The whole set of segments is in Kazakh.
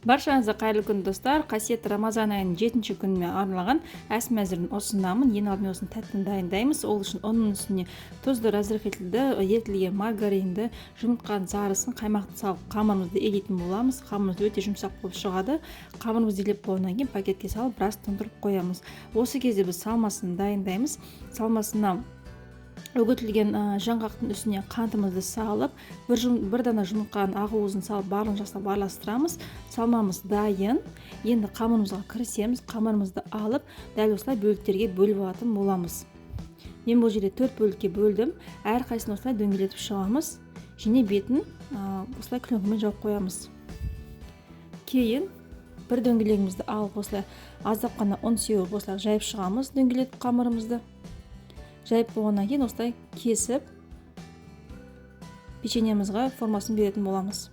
Баршаңызға қайырлы күн достар. Қасиетті Рамазан айының 7-ші күніне арналған ас мәзірін ұсынамын. Ең алдымен осыны тәттін дайындаймыз. Ол үшін оның үстіне тұзды, разрыхлителді, ерітілген маргаринді, жұмыртқаның сарысын, қаймақты салып қамырымызды елейтін боламыз. Қамырымыз өте жұмсақ болып шығады. Қамырымызды елеп болғаннан кейін пакетке салып біраз тұндырып қоямыз. Осы кезде біз салмасын дайындаймыз. Салмасына үгітілген жаңғақтың үстіне қантымызды салып, бір дана жұмыртқаның ақ уызын салып барлығын жақсылап араластырамыз. Салмамыз дайын. Енді қамырымызға кірісеміз. Қамырымызды алып, дәл осылай бөліктерге бөліп алатын боламыз. Мен бұл жерде 4 бөлікке бөлдім. Әр қайсысын осылай дөңгелетіп шығамыз. Және бетін осылай күліңкімен жауып қоямыз. Кейін бір дөңгелегімізді алып осылай аздап қана ұн сеуіп осылай жайып шығамыз дөңгелетіп қамырымызды. Жайып болғаннан кейін осылай кесіп печеньемізге формасын беретін боламыз.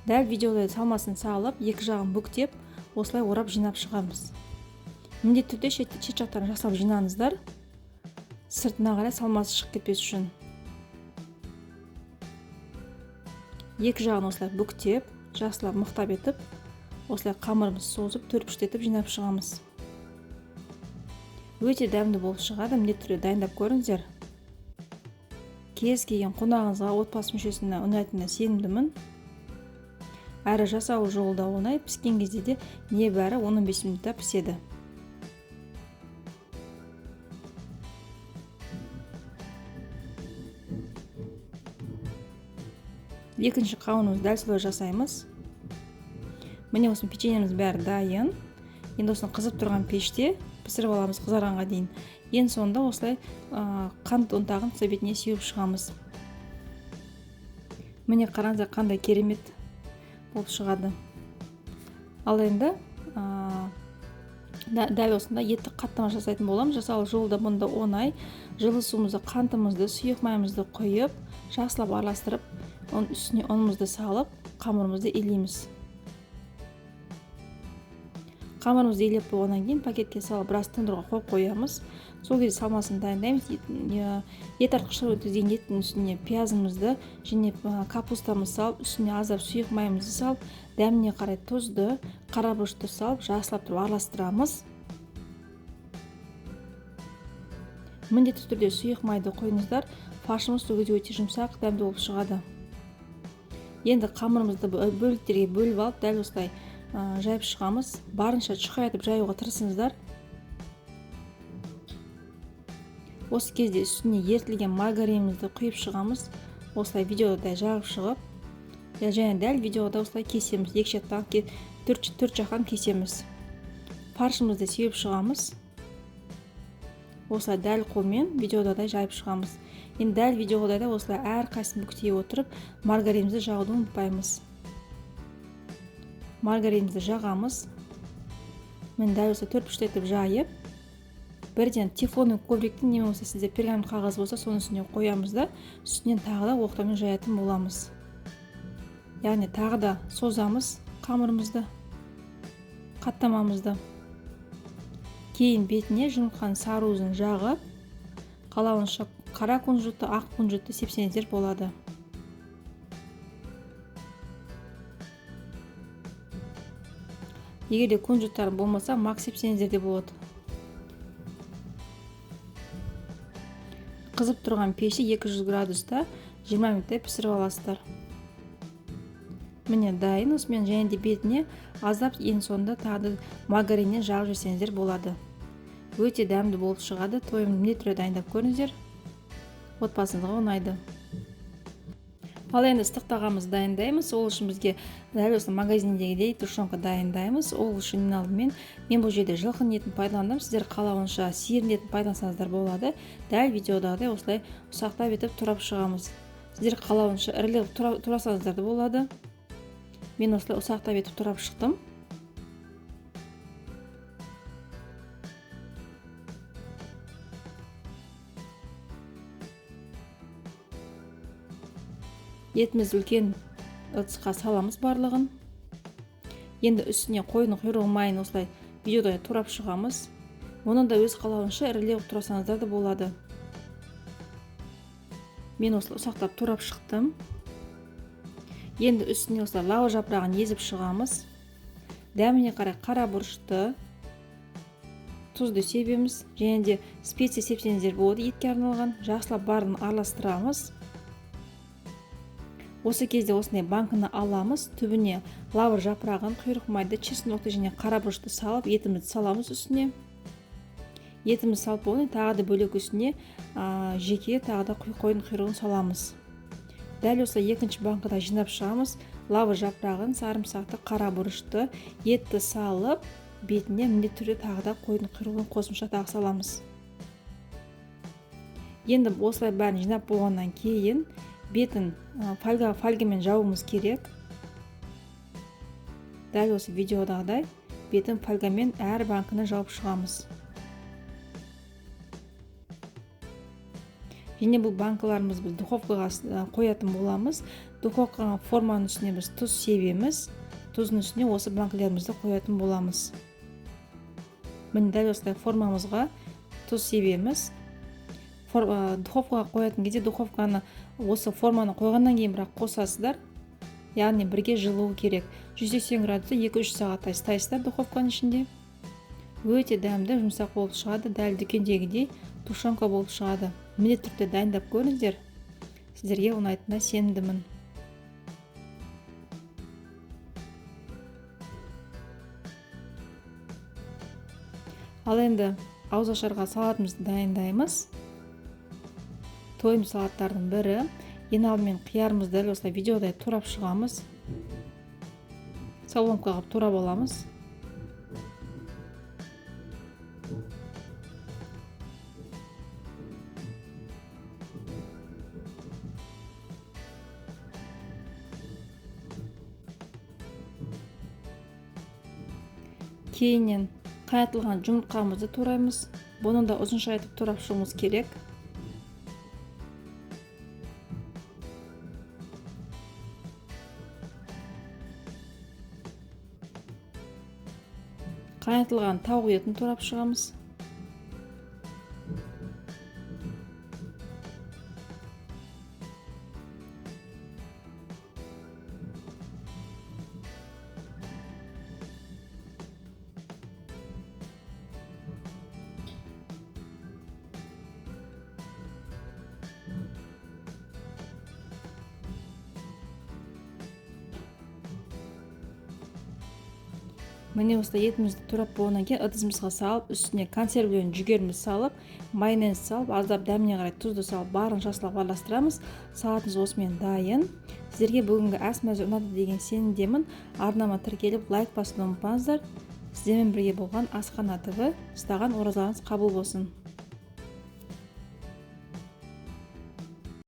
Дәл видеода салмасын салып, екі жағын бүктеп, осылай орап жинап шығамыз. Міндетті түрде шет жақтарын жақсылап жинаңыздар. Сыртына қарай салмасы шығып кетпес үшін. Екі жағын осылай бүктеп, жақсылап мықтап етіп, осылай қамырымыз созып, төрпіштетіп жинап шығамыз. Өте дәмді болып шығады. Міндетті түрде дайындап көріңіздер. Кез келген қонағыңызға, отбасы мүшесіне ұнайтынына сенімдімін. Әрі жасау жолы да оңай, піскен кезде де небәрі 15 минутта піседі. Екінші қауынымызды дәл солай жасаймыз. Міне осы печеньеміз бәрі дайын. Енді осыны қызып тұрған пеште пісіріп аламыз қызарғанға дейін. Ең соңында осылай қант ұнтағын бетіне сеуіп шығамыз. Міне қараңыздар қандай керемет болып шығады. Ал енді дәл осында етті қаттама жасайтын боламыз. Жасалу жолы да бұнда оңай. Жылы суымызды, қантымызды, сұйық майымызды құйып, жақсылап араластырып, оның үстіне ұнымызды салып, қамырымызды елейміз. Қамырымызды елеп болғаннан кейін пакетке салып біраз тұндыруға қоямыз. Сол кезде салмасын дайындаймыз. Ет артқыштар өткізген еттің үстіне пиязымызды және капустамызды салып, үстіне аздап сұйық майымызды салып, дәміне қарай тұзды, қарабұрышты салып, жақсылап тұрып араластырамыз. Міндетті түрде сұйық майды қойыңыздар. Фаршымыз сол кезде өте жұмсақ, дәмді болып шығады. Енді қамырымызды бөліктерге бөліп алып, дәл осылай жайып шығамыз. Барынша шұқайтып жаюға тырысыңыздар. Осы кезде үстіне ерітілген маргаринімізді құйып шығамыз. Осылай видеода жағып шығып, және дәл видеода осылай кесеміз. Екі жақтан төрт жақтан кесеміз. Фаршымызды сеуіп шығамыз. Осылай дәл қолмен видеода жайып шығамыз. Енді дәл видеода осылай әр қайсысын бүктей отырып, маргаринімізді жағуды ұмытпаймыз. Маргаринімізді жағамыз. Мен дәл осы төрпіштетіп жайып, бірден тефлонның ковриктің немесе сізде пергамент қағаз болса, соның үстіне қоямыз да, үстінен тағы да оқтаумен жаятын боламыз. Яғни тағы да созамыз қамырымызды, қаттамамызды. Кейін бетіне жұмыртқаның сары уызын жағып, қалауынша қара кунжутты, ақ кунжутты сепсеңіздер болады. Егерде кунжуттар болмаса, мак сепсеңіздер де болады. Қызып тұрған пеші 200 градуста 20 минуттай пісіріп аласыздар. Міне дайын. Осымен және де бетіне аздап ең соңында тағы маргариннен жағып жесеңіздер болады. Өте дәмді болып шығады. Тойымды міндетті түрде дайындап көріңіздер. Отбасыңызға ұнайды. Ал енді ыстық тағамыз дайындаймыз. Ол үшін бізге дәл осы магазиндегідей тушенка дайындаймыз. Ол үшін мен бұл жерде жылқының етін пайдаландым. Сіздер қалауынша сиырдың етін пайдалансаңыздар болады. Дәл видеодағыдай осылай ұсақтап етіп турап шығамыз. Сіздер қалауынша ірілеп турасаңыздар да болады. Мен осылай ұсақтап етіп турап шықтым. Етімізді үлкен ыдысқа саламыз барлығын. Енді үстіне қойдың құйрығы майын осылай видеода турап шығамыз. Оны да өз қалауынша ірілеп турасаңыздар да болады. Мен осылай ұсақтап турап шықтым. Енді үстіне осылай лава жапырағын езіп шығамыз. Дәміне қарай қара бұрышты, тұзды себеміз, және де специя сепсеңіздер болады етке арналған. Жақсылап барын араластырамыз. Осы кезде осындай банканы аламыз, түбіне лава жапырағын, құйрық майды, чесноқты және қара бұрышты салып, етімізді саламыз үстіне. Етімізді салып болғаннан тағы да бөлек үстіне жеке тағы да қойдың құйрығын саламыз. Дәл осылай екінші банкада жинап шығамыз. Лава жапырағын, сарымсақты, қара бұрышты, етті салып, бетіне міндетті түрде тағы да қойдың құйрығын қосымша тағы саламыз. Енді осылай бәрін жинап болғаннан кейін бетін фольгамен жабуымыз керек. Дәл осы видеодағыдай бетін фольгамен әр банканы жауып шығамыз. Және бұл банкаларымыз біз духовкаға қоятын боламыз. Духовкаға форманың үстіне біз тұз себеміз. Тұздың үстіне осы банкаларымызды қоятын боламыз. Міне дәл осылай формамызға тұз себеміз. Духовкаға қоятын кезде духовканы осы форманы қойғаннан кейін бірақ қосасыздар. Яғни бірге жылуы керек. 180 градуста 2-3 сағат ұстайсыздар духовканың ішінде. Өте дәмді, жұмсақ болып шығады. Дәл дүкендегідей тушенка болып шығады. Міндетті түрде дайындап көріңіздер. Сіздерге ұнайтынына сенімдімін. Ал енді ауызашарға салатымызды дайындаймыз. Тойым салаттардың бірі. Ең алдымен қиярымызды дәл осылай видеода турап шығамыз. Соломкаға турап аламыз. Кейіннен қайнатылған жұмыртқамызды тураймыз. Бұны да ұзынша етіп турап шығуымыз керек. Қайнатылған тауық етін турап шығамыз. Міне осылай етімізді турап болғаннан кейін ыдысымызға салып, үстіне консервілеген жүгерімізді салып, майонез салып, аздап дәміне қарай тұзды салып, барын жақсылап араластырамыз. Салатымыз осымен дайын. Сіздерге бүгінгі ас мәзір ұнады деген сенімдемін. Арнама тіркеліп, лайк басуды ұмытпаңыздар. Сіздермен бірге болған Асхана ТВ. Ұстаған оразаларыңыз қабыл болсын.